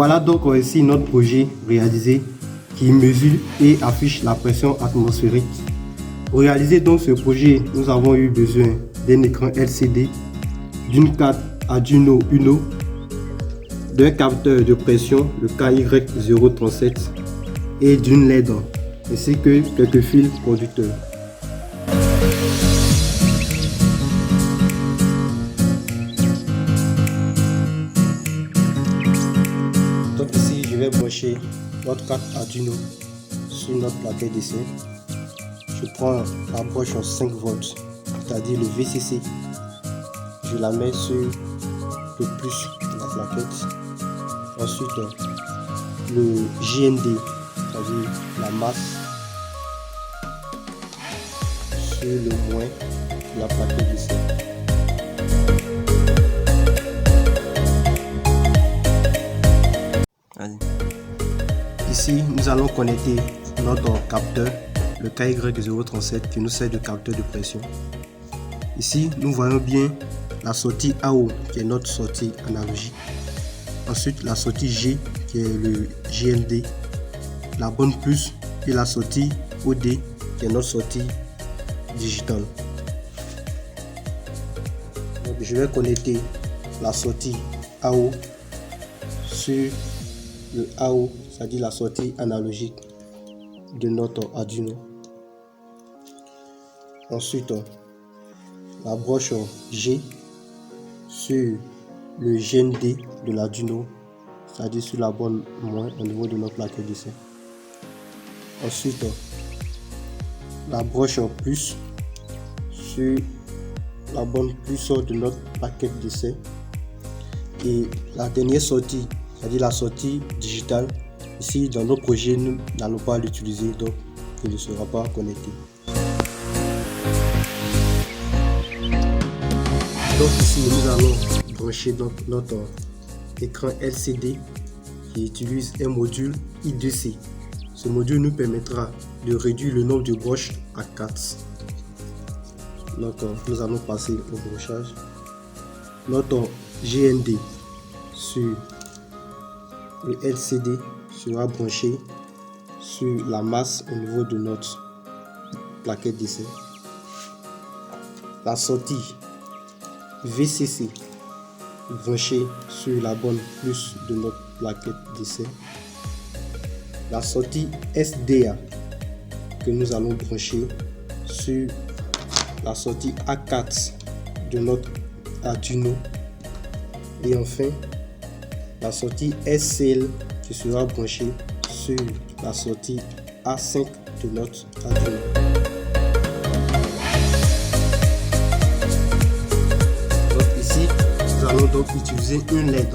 Voilà donc ici notre projet réalisé qui mesure et affiche la pression atmosphérique. Pour réaliser donc ce projet, nous avons eu besoin d'un écran LCD, d'une carte Arduino Uno, d'un capteur de pression, le KY037, et d'une LED, ainsi que quelques fils conducteurs. Donc ici, je vais brancher notre carte Arduino sur notre plaquette d'essai. Je prends la broche en 5 volts, c'est-à-dire le VCC. Je la mets sur le plus de la plaquette. Ensuite, le JND, c'est-à-dire la masse, sur le moins de la plaquette d'essai. Ici, nous allons connecter notre capteur, le KY037, qui nous sert de capteur de pression. Ici, nous voyons bien la sortie AO, qui est notre sortie analogique. Ensuite, la sortie G, qui est le JND, la borne plus, et la sortie OD, qui est notre sortie digitale. Donc, je vais connecter la sortie AO sur le AO, c'est-à-dire la sortie analogique de notre Arduino. Ensuite, la broche G sur le GND de l'Arduino, c'est-à-dire sur la borne moins au niveau de notre plaquette d'essai. Ensuite, la broche plus sur la borne plus de notre plaquette d'essai. Et la dernière sortie, c'est-à-dire la sortie digitale, ici dans notre projet nous n'allons pas l'utiliser, donc il ne sera pas connecté. Donc ici nous allons brancher donc notre écran LCD qui utilise un module I2C. Ce module nous permettra de réduire le nombre de broches à 4. Donc nous allons passer au brochage. Notre GND sur le LCD sera branché sur la masse au niveau de notre plaquette d'essai. La sortie VCC branchée sur la borne plus de notre plaquette d'essai. La sortie SDA que nous allons brancher sur la sortie A4 de notre Arduino. Et enfin, la sortie SCL qui sera branchée sur la sortie A5 de notre Arduino. Donc ici, nous allons donc utiliser une LED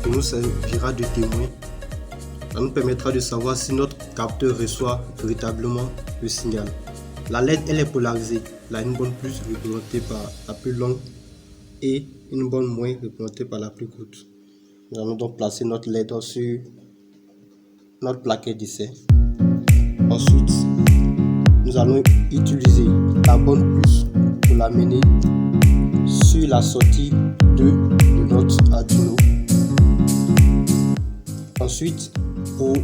qui nous servira de témoin. Ça nous permettra de savoir si notre capteur reçoit véritablement le signal. La LED, elle est polarisée. Là, une borne plus représentée par la plus longue et une borne moins représentée par la plus courte. Nous allons donc placer notre LED sur notre plaquette d'essai. Ensuite, nous allons utiliser la borne plus pour l'amener sur la sortie 2 de notre Arduino. Ensuite, pour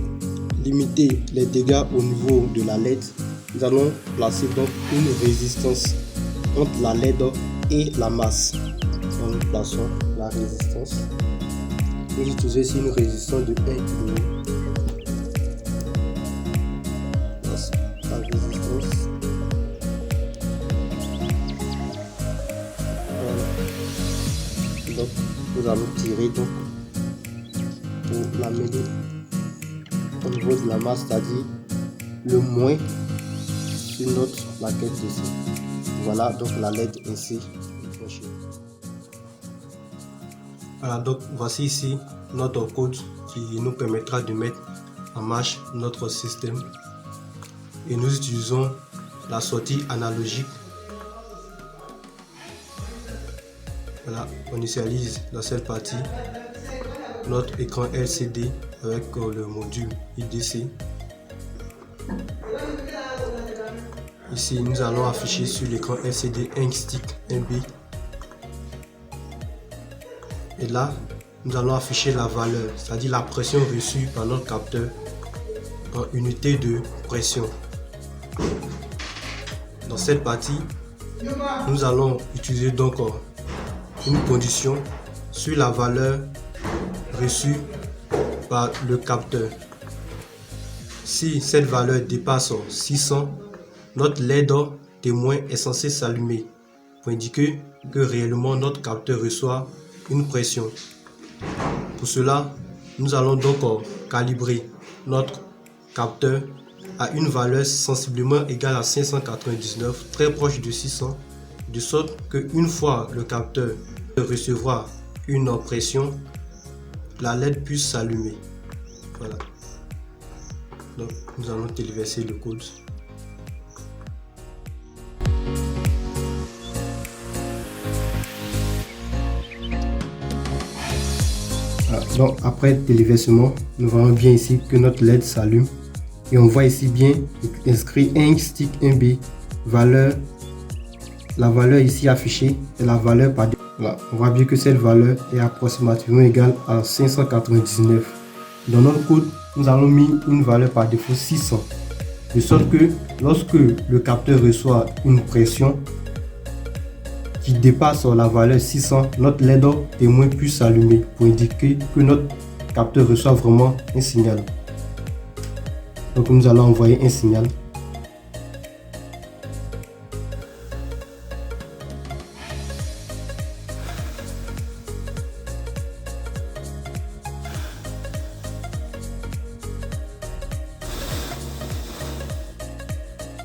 limiter les dégâts au niveau de la LED, nous allons placer donc une résistance entre la LED et la masse. Donc, nous plaçons la résistance. Nous utilisons ici une résistance de 1 kΩ. La résistance. Voilà. Donc, nous allons tirer donc pour l'amener au niveau de la masse, c'est-à-dire le moins sur notre plaquette d'essai. Voilà donc la LED ainsi branchée. Voilà, donc voici ici notre code qui nous permettra de mettre en marche notre système. Et nous utilisons la sortie analogique. Voilà, on initialise dans cette partie notre écran LCD avec le module I2C. Ici, nous allons afficher sur l'écran LCD un stick, un B. Et là, nous allons afficher la valeur, c'est-à-dire la pression reçue par notre capteur en unité de pression. Dans cette partie, nous allons utiliser donc une condition sur la valeur reçue par le capteur. Si cette valeur dépasse 600, notre LED témoin est censé s'allumer pour indiquer que réellement notre capteur reçoit une pression. Pour cela, nous allons donc calibrer notre capteur à une valeur sensiblement égale à 599, très proche de 600, de sorte qu'une fois le capteur recevra une pression, la LED puisse s'allumer. Voilà. Donc nous allons téléverser le code. Donc après téléversement, nous voyons bien ici que notre LED s'allume et on voit ici bien inscrit 1 stick 1B valeur. La valeur ici affichée est la valeur par défaut. Voilà. On voit bien que cette valeur est approximativement égale à 599. Dans notre code, nous avons mis une valeur par défaut 600, de sorte que lorsque le capteur reçoit une pression qui dépasse la valeur 600, notre LED témoin puisse s'allumer pour indiquer que notre capteur reçoit vraiment un signal. Donc nous allons envoyer un signal.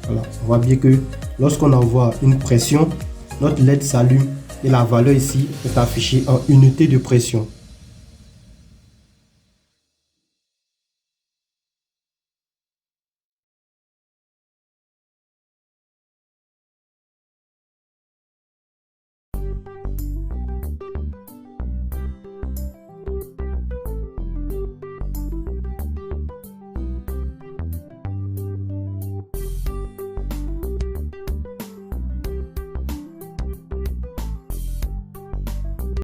Voilà, on voit bien que lorsqu'on envoie une pression, notre LED s'allume et la valeur ici est affichée en unité de pression.